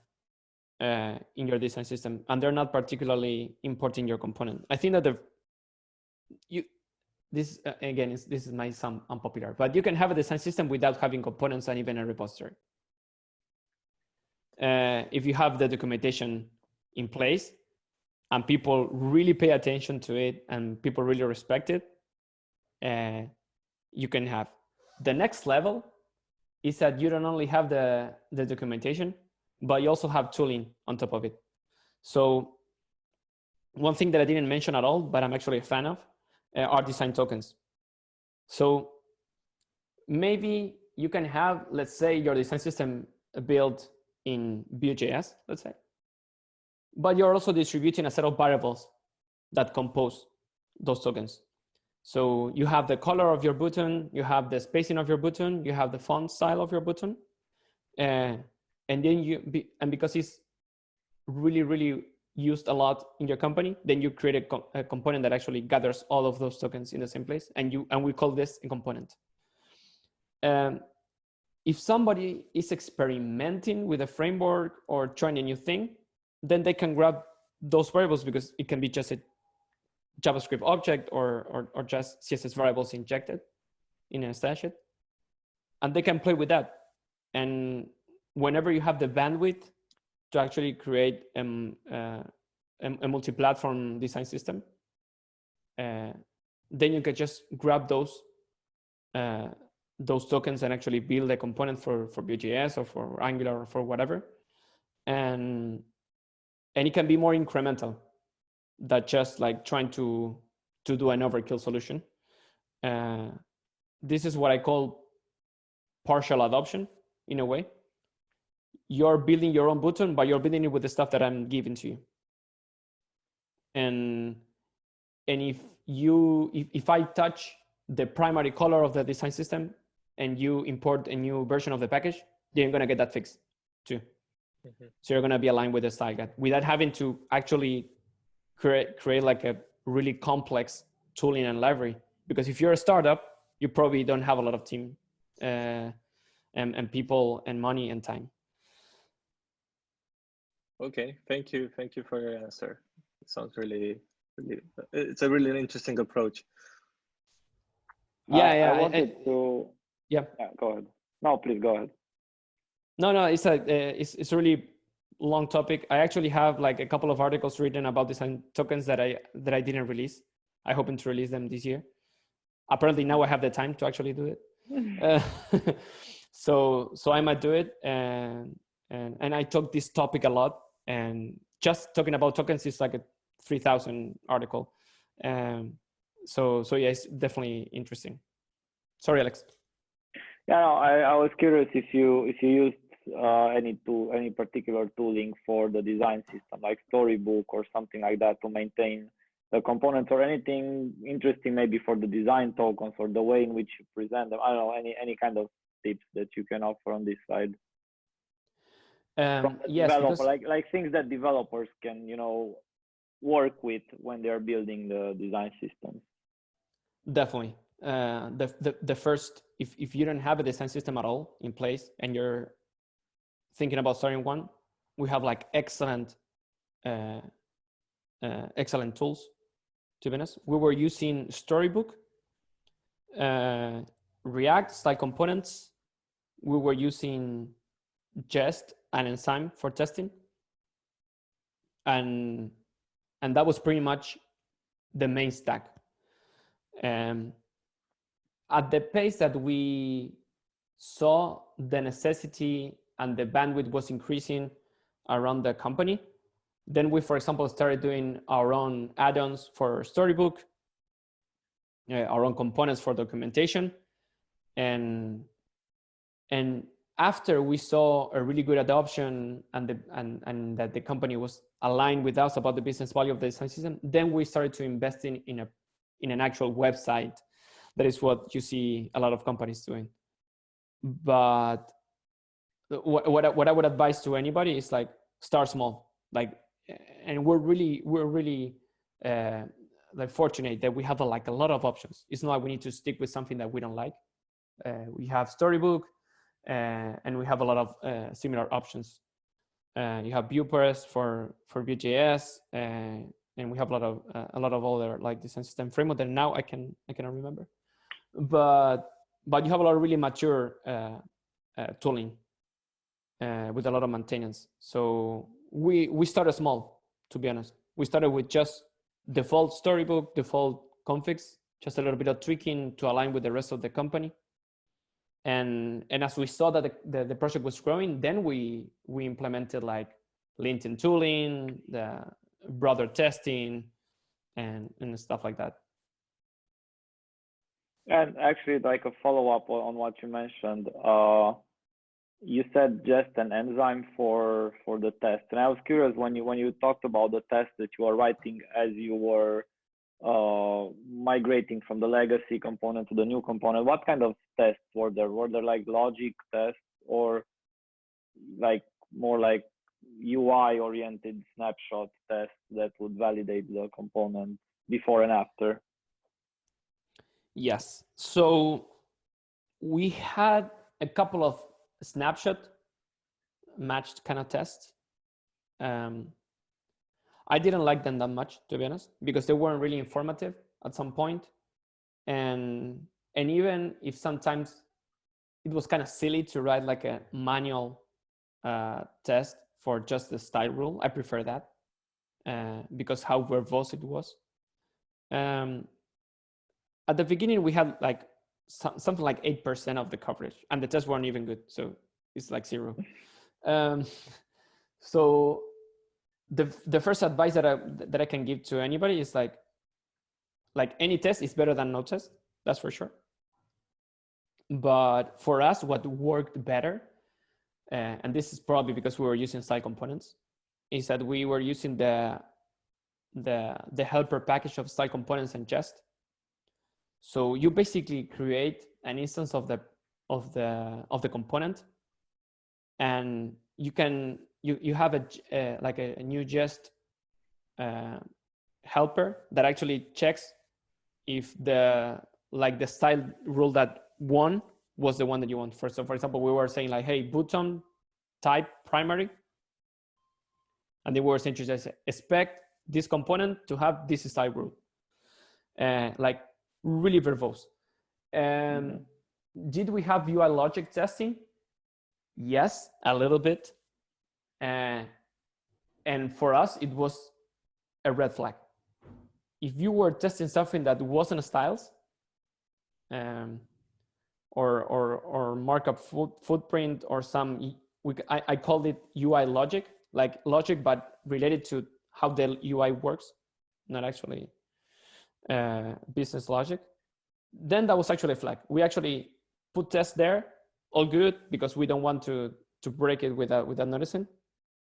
in your design system, and they're not particularly importing your component. I think that this might sound unpopular, but you can have a design system without having components and even a repository. If you have the documentation in place and people really pay attention to it and people really respect it, you can have. The next level is that you don't only have the documentation, but you also have tooling on top of it. So one thing that I didn't mention at all, but I'm actually a fan of, are design tokens. So maybe you can have, let's say, your design system built in Vue.js, let's say, but you're also distributing a set of variables that compose those tokens. So you have the color of your button, you have the spacing of your button, you have the font style of your button, and then because it's really, really used a lot in your company, then you create a component that actually gathers all of those tokens in the same place, and we call this a component. if somebody is experimenting with a framework or trying a new thing, then they can grab those variables because it can be just a JavaScript object or just CSS variables injected in a stashet, and they can play with that. And whenever you have the bandwidth to actually create a multi-platform design system, then you can just grab those tokens and actually build a component for Vue.js or for Angular or for whatever, and it can be more incremental than just like trying to do an overkill solution. This is what I call partial adoption in a way. You're building your own button, but you're building it with the stuff that I'm giving to you. And if I touch the primary color of the design system and you import a new version of the package, then you're going to get that fixed too. Mm-hmm. So you're going to be aligned with the style guide without having to actually create like a really complex tooling and library. Because if you're a startup, you probably don't have a lot of team and people and money and time. Okay, thank you for your answer. It sounds really, it's a really interesting approach. Yeah, I wanted to. Yeah, go ahead. No, please go ahead. No, it's a really long topic. I actually have like a couple of articles written about design tokens that I didn't release. I hoping to release them this year. Apparently now I have the time to actually do it. So I might do it, and I talk this topic a lot. And just talking about tokens is like a 3,000 article. So yeah, it's definitely interesting. Sorry, Alex. Yeah, no, I was curious if you used any particular tooling for the design system, like Storybook or something like that, to maintain the components, or anything interesting maybe for the design tokens or the way in which you present them. I don't know, any kind of tips that you can offer on this side. Yes, because like things that developers can work with when they're building the design systems. Definitely. The first, if you don't have a design system at all in place and you're thinking about starting one, we have like excellent tools. To be honest, we were using Storybook, React style components. We were using Jest and Enzyme for testing, and that was pretty much the main stack. At the pace that we saw the necessity and the bandwidth was increasing around the company, then we, for example, started doing our own add-ons for Storybook, our own components for documentation, and after we saw a really good adoption and that the company was aligned with us about the business value of the design system, then we started to invest in an actual website. That is what you see a lot of companies doing. But what I would advise to anybody is like start small. Like, and we're really like fortunate that we have a lot of options. It's not like we need to stick with something that we don't like. We have Storybook, and we have a lot of similar options. You have Vue.js for Vue.js, and we have a lot of other like design system framework that now I cannot remember. But you have a lot of really mature tooling with a lot of maintenance. So we started small, to be honest. We started with just default Storybook, default configs, just a little bit of tweaking to align with the rest of the company. And as we saw that the project was growing, then we implemented like LinkedIn tooling, the broader testing, and stuff like that. And actually, like a follow-up on what you mentioned, you said Jest an enzyme for the test, and I was curious when you talked about the test that you are writing as you were migrating from the legacy component to the new component. What kind of tests were there? Were there like logic tests or like more like UI-oriented snapshot tests that would validate the component before and after? Yes. So we had a couple of snapshot matched kind of tests. I didn't like them that much, to be honest, because they weren't really informative at some point. And even if sometimes it was kind of silly to write like a manual test for just the style rule, I prefer that because how verbose it was. At the beginning, we had like something like 8% of the coverage, and the tests weren't even good, so it's like 0. So the first advice that I can give to anybody is like any test is better than no test, that's for sure. But for us, what worked better, and this is probably because we were using style components, is that we were using the helper package of style components and jest. So you basically create an instance of the component, and you have a new jest helper that actually checks if the style rule that won was the one that you want. So for example, we were saying like, hey, button type primary, and they were saying to just expect this component to have this style rule, like really verbose. Did we have UI logic testing? Yes, a little bit. And for us, it was a red flag. If you were testing something that wasn't styles, or markup footprint, or some, I called it UI logic, like logic, but related to how the UI works, not actually business logic, then that was actually a flag. We actually put tests there, all good, because we don't want to break it without noticing.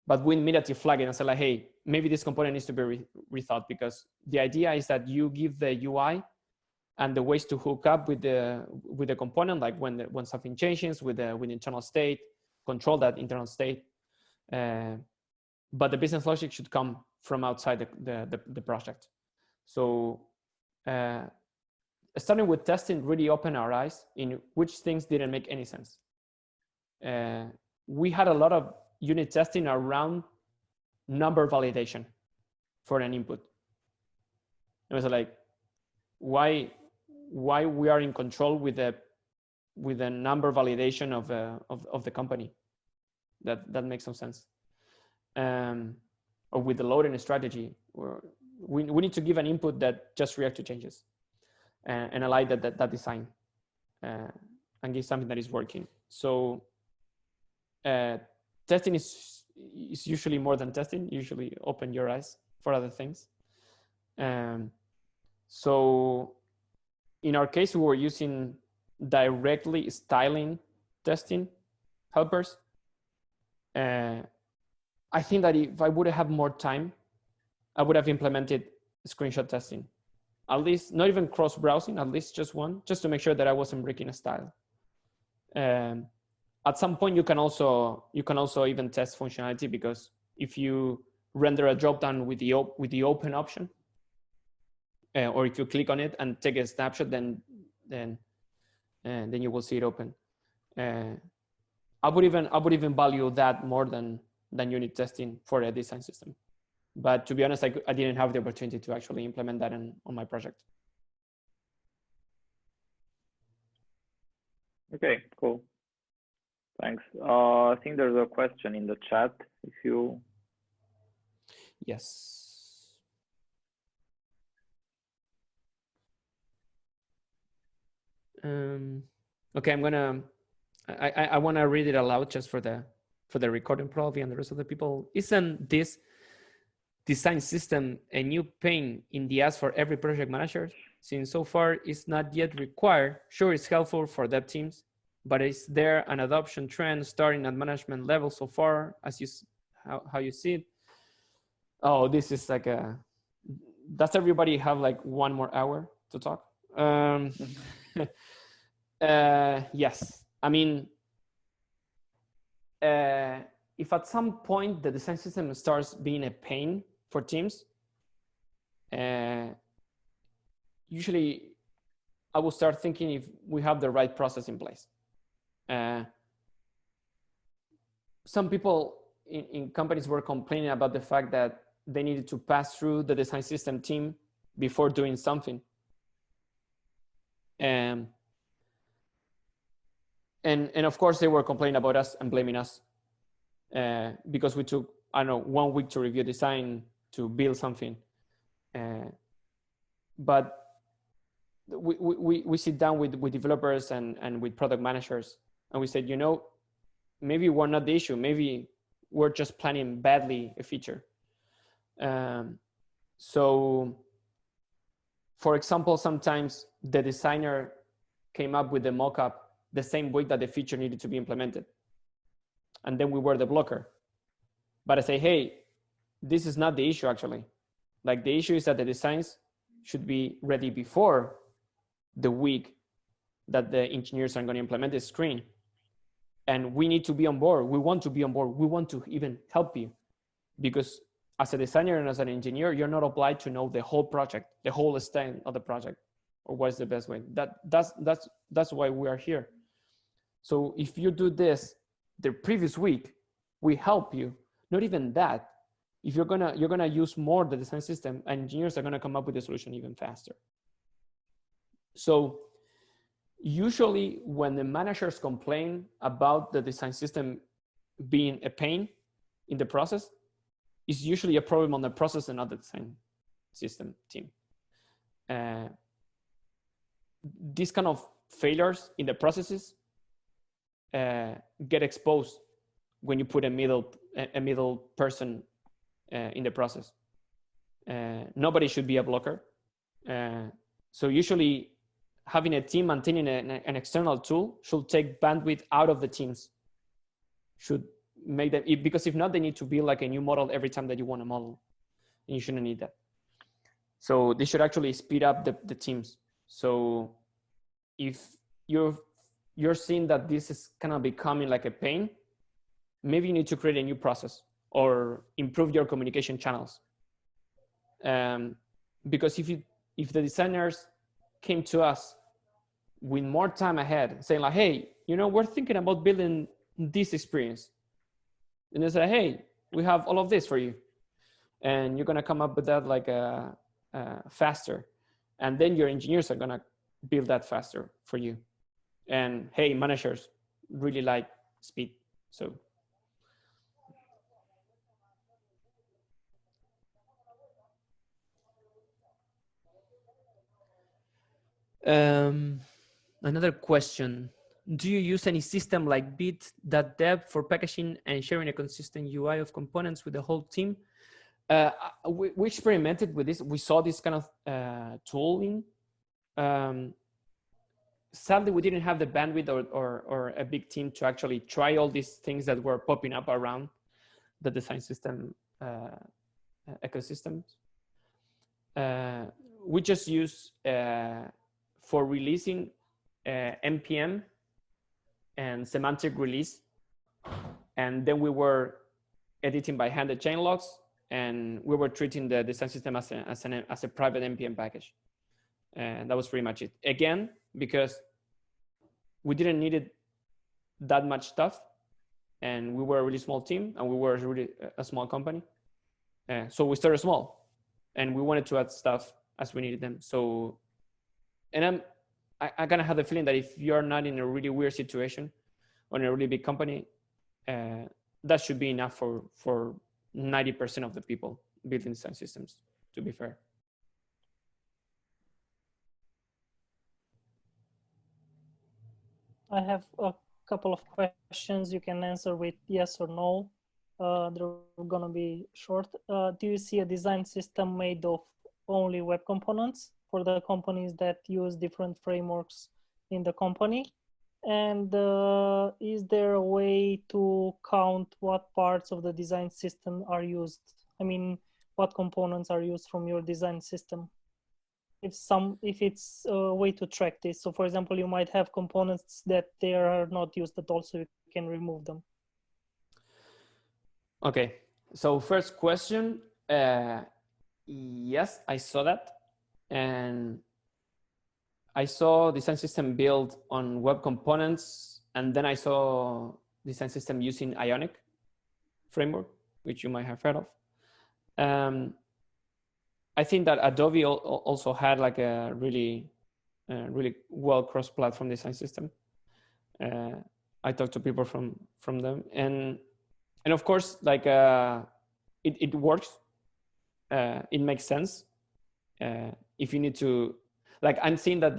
But we immediately flag it and say like, hey, maybe this component needs to be rethought, because the idea is that you give the UI and the ways to hook up with the component, like when something changes with internal state, control that internal state. But the business logic should come from outside the project. So starting with testing really opened our eyes in which things didn't make any sense. We had a lot of unit testing around number validation for an input. It was like, why we are in control with the number validation of the company? That makes some sense. Or with the loading strategy, we need to give an input that just reacts to changes, and align that design, and give something that is working. So testing is usually more than testing. Usually open your eyes for other things. So in our case, we were using directly styling testing helpers. I think that if I would have more time, I would have implemented screenshot testing. At least, not even cross-browsing, at least just one, just to make sure that I wasn't breaking a style. At some point, you can also even test functionality, because if you render a dropdown with the open option, or if you click on it and take a snapshot, then you will see it open. I would even value that more than unit testing for a design system. But to be honest, I didn't have the opportunity to actually implement that on my project. Okay, cool. Thanks. I think there's a question in the chat. If you. Yes. Okay, I want to read it aloud just for the recording probably, and the rest of the people. Isn't this design system a new pain in the ass for every project manager? Since so far it's not yet required. Sure, it's helpful for dev teams, but is there an adoption trend starting at management level so far, as how you see it? Oh, this is like does everybody have like 1 more hour to talk? Yes, I mean, if at some point the design system starts being a pain for teams, usually I will start thinking if we have the right process in place. Some people in companies were complaining about the fact that they needed to pass through the design system team before doing something. And of course they were complaining about us and blaming us because we took, I don't know, 1 week to review design to build something. But we sit down with developers and with product managers, and we said, you know, maybe we're not the issue. Maybe we're just planning badly a feature. So, for example, sometimes the designer came up with the mockup the same week that the feature needed to be implemented. And then we were the blocker. But I say, hey, this is not the issue actually. Like the issue is that the designs should be ready before the week that the engineers are going to implement the screen. And we need to be on board. We want to be on board. We want to even help you, because as a designer and as an engineer, you're not obliged to know the whole project, the whole extent of the project, or what's the best way. That's why we are here. So if you do this the previous week, we help you. Not even that. If you're gonna use more the design system, engineers are gonna come up with a solution even faster. So usually when the managers complain about the design system being a pain in the process, it's usually a problem on the process and not the design system team. These kind of failures in the processes get exposed when you put a middle person in the process. Nobody should be a blocker. So usually having a team maintaining an external tool should take bandwidth out of the teams. Should make them, because if not, they need to build like a new model every time that you want a model, and you shouldn't need that. So they should actually speed up the teams. So if you're seeing that this is kind of becoming like a pain, maybe you need to create a new process or improve your communication channels. Because if the designers came to us with more time ahead saying like, hey, you know, we're thinking about building this experience. And they say, hey, we have all of this for you. And you're gonna come up with that like faster. And then your engineers are gonna build that faster for you. And hey, managers really like speed, so. Another question. Do you use any system like bit.dev for packaging and sharing a consistent UI of components with the whole team? We experimented with this. We saw this kind of tooling. Sadly, we didn't have the bandwidth or a big team to actually try all these things that were popping up around the design system ecosystems. We just use for releasing NPM and semantic release, and then we were editing by hand the chain logs, and we were treating the design system as a private NPM package, and that was pretty much it. Again, because we didn't need it that much stuff, and we were a really small team, and we were really a small company, so we started small, and we wanted to add stuff as we needed them. So, and I kind of have the feeling that if you're not in a really weird situation or in a really big company, that should be enough for 90% of the people building design systems, to be fair. I have a couple of questions you can answer with yes or no. They're gonna be short. Do you see a design system made of only web components for the companies that use different frameworks in the company? And is there a way to count what parts of the design system are used? I mean, what components are used from your design system? If it's a way to track this. So for example, you might have components that they are not used at all, so you can remove them. Okay, so first question, yes, I saw that. And I saw design system built on web components, and then I saw design system using Ionic framework, which you might have heard of. I think that Adobe also had like a really well cross-platform design system. I talked to people from them, and of course, like it works. It makes sense. If you need to, like, I'm seeing that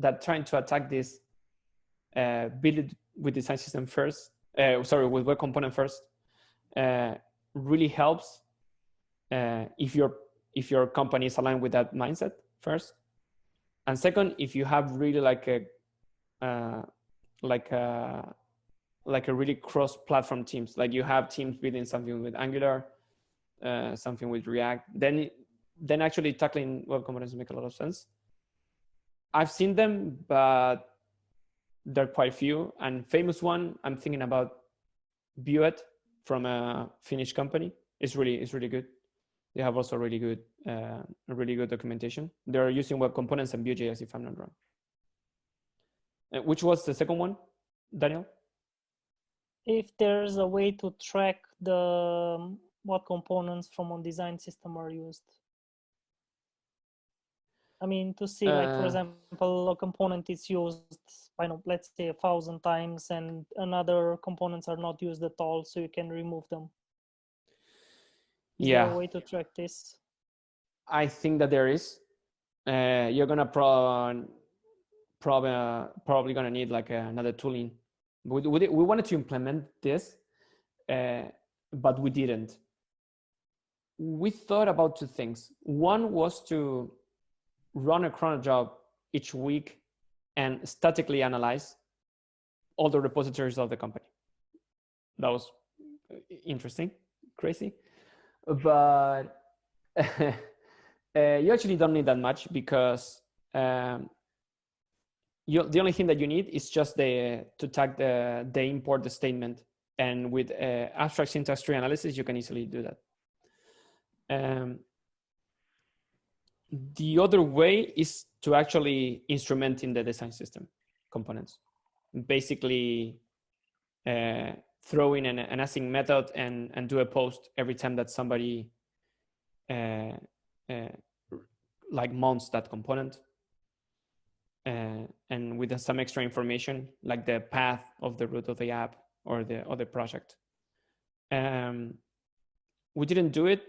that trying to attack this build it with design system first, with web component first, really helps if your company is aligned with that mindset first, and second, if you have really like a really cross-platform teams, like you have teams building something with Angular, something with React, then actually tackling web components make a lot of sense. I've seen them, but they're quite few. And famous one, I'm thinking about Vue.it from a Finnish company. It's really good. They have also really good documentation. They're using web components and Vue.js, if I'm not wrong. Which was the second one, Daniel? If there's a way to track what components from a design system are used. I mean, to see, like, for example, a component is used, I know, let's say 1,000 times, and another components are not used at all, so you can remove them. Is there a way to track this? I think that there is. You're gonna probably gonna need like another tooling. We wanted to implement this, but we didn't. We thought about two things. One was to run a cron job each week and statically analyze all the repositories of the company. That was interesting, crazy, but you actually don't need that much, because the only thing that you need is just to tag the import statement, and with abstract syntax tree analysis, you can easily do that. The other way is to actually instrument in the design system components. Basically, throw in an async method and do a post every time that somebody like mounts that component, and with some extra information like the path of the root of the app or the other project. We didn't do it.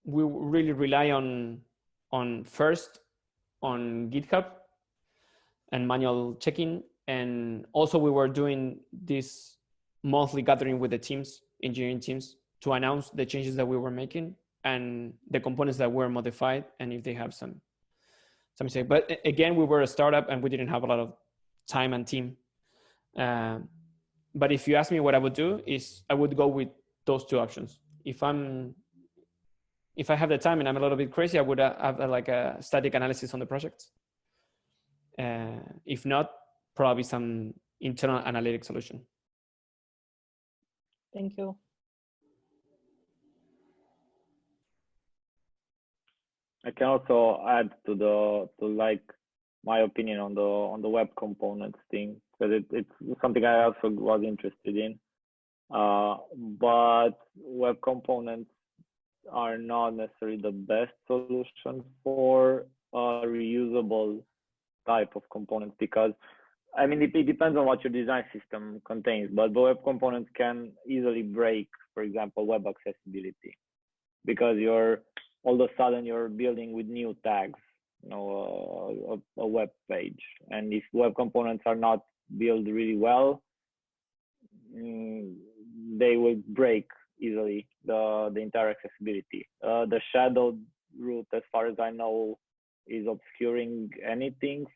We really rely on GitHub and manual checking, and also we were doing this monthly gathering with the teams, engineering teams, to announce the changes that we were making and the components that were modified, and if they have some mistake. But again, we were a startup and we didn't have a lot of time and team. But if you ask me what I would do, is I would go with those two options. If I have the time and I'm a little bit crazy, I would have like a static analysis on the project. If not, probably some internal analytic solution. Thank you. I can also add to like my opinion on the web components thing, because it's something I also was interested in. But web components are not necessarily the best solution for a reusable type of components, because I mean it depends on what your design system contains, but the web components can easily break, for example, web accessibility, because all of a sudden you're building with new tags, a web page, and if web components are not built really well, they will break easily the entire accessibility. The shadowed route, as far as I know, is obscuring everything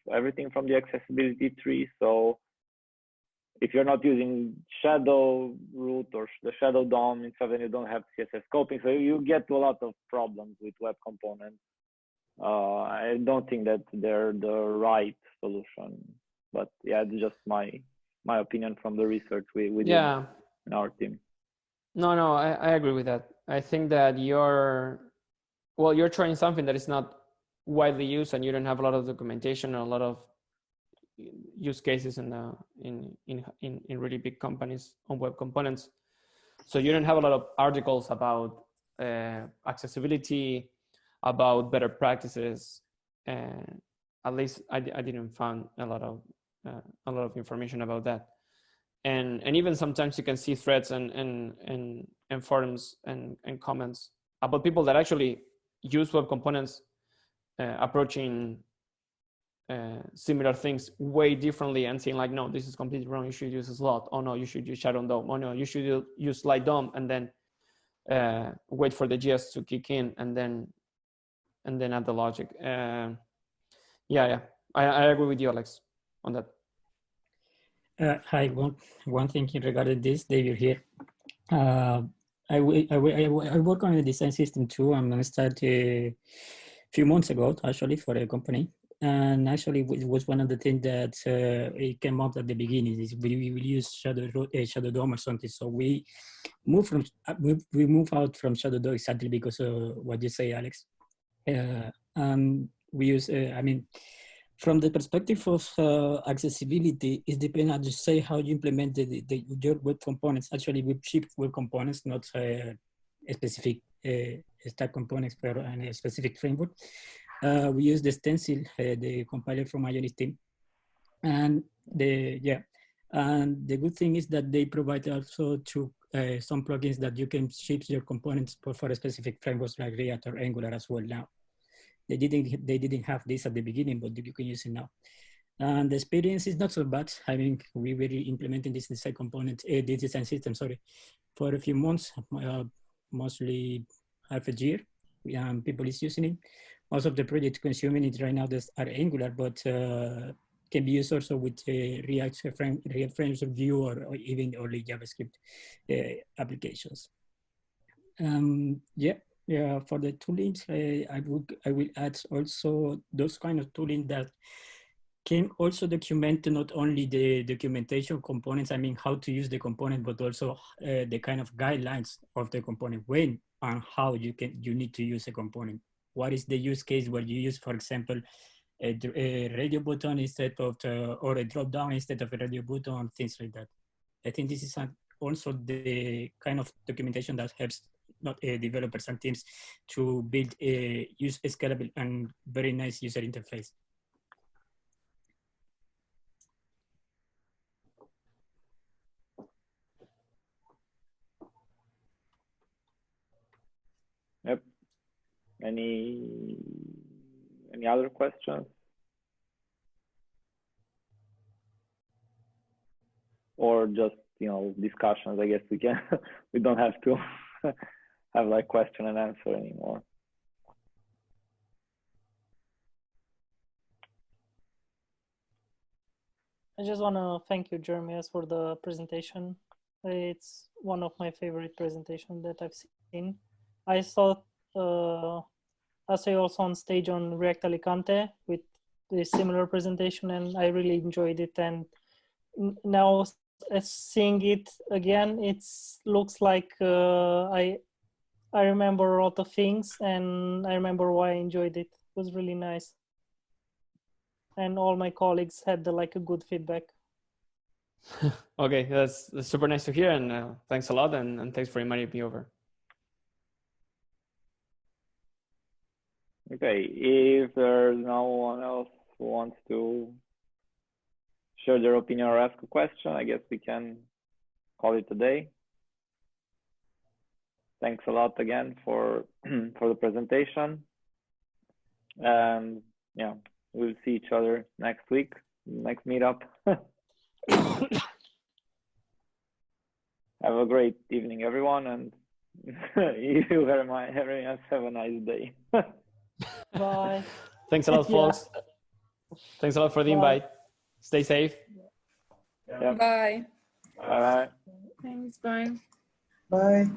from the accessibility tree. So if you're not using shadow root or the shadow DOM and stuff, then you don't have CSS scoping. So you get to a lot of problems with web components. I don't think that they're the right solution, but yeah, it's just my opinion from the research we did in our team. No, I agree with that. I think that you're trying something that is not widely used and you don't have a lot of documentation or a lot of use cases in really big companies on web components. So you don't have a lot of articles about accessibility, about better practices. At least I didn't find a lot of information about that. And even sometimes you can see threads and forums and comments about people that actually use web components approaching similar things way differently and saying like, no, this is completely wrong. You should use a slot. Oh no, you should use Shadow DOM. Oh no, you should use Slide DOM, and then wait for the JS to kick in and then add the logic. Yeah, I agree with you, Alex, on that. Hi, one thing regarding this, David here. I work on a design system too. I'm gonna start a few months ago, actually, for a company. And actually, it was one of the things that it came up at the beginning. Is we will use Shadow DOM or something. So we move out from Shadow DOM exactly because of what you say, Alex. We use, from the perspective of accessibility, it depends, as you say, how you implement your web components. Actually, we ship web components, not specific stack components for a specific framework. We use the stencil, the compiler from Ionis team, and the good thing is that they provide also some plugins that you can ship your components for specific frameworks like React or Angular as well now. They didn't have this at the beginning, but you can use it now. And the experience is not so bad. I mean, we were implementing this design component, this design system, sorry, for a few months, mostly half a year. People is using it. Most of the projects consuming it right now are Angular, but can be used also with React frames of Vue or even only JavaScript applications. Yeah, for the toolings, I will add also those kind of tooling that can also document not only the documentation components, I mean, how to use the component, but also the kind of guidelines of the component, when and how you need to use a component. What is the use case where you use, for example, a radio button instead of, or a drop down instead of a radio button, things like that. I think this is also the kind of documentation that helps developers and teams to build a scalable and very nice user interface. Yep. Any other questions? Or just, discussions? I guess we don't have to have like question and answer anymore. I just want to thank you, Jeremias, for the presentation. It's one of my favorite presentations that I've seen. I saw you also on stage on React Alicante with a similar presentation, and I really enjoyed it. And now seeing it again, it looks like I remember a lot of things, and I remember why I enjoyed it. It was really nice. And all my colleagues had a good feedback. Okay, that's super nice to hear, and thanks a lot, and thanks for inviting me over. Okay, if there's no one else who wants to share their opinion or ask a question, I guess we can call it a day. Thanks a lot again for the presentation, and yeah, we'll see each other next week, next meetup. Have a great evening, everyone, and you, Jeremias, have a nice day. Bye. Thanks a lot, folks. Thanks a lot for the invite. Stay safe. Yep. Bye. Bye. Thanks. Bye. Bye.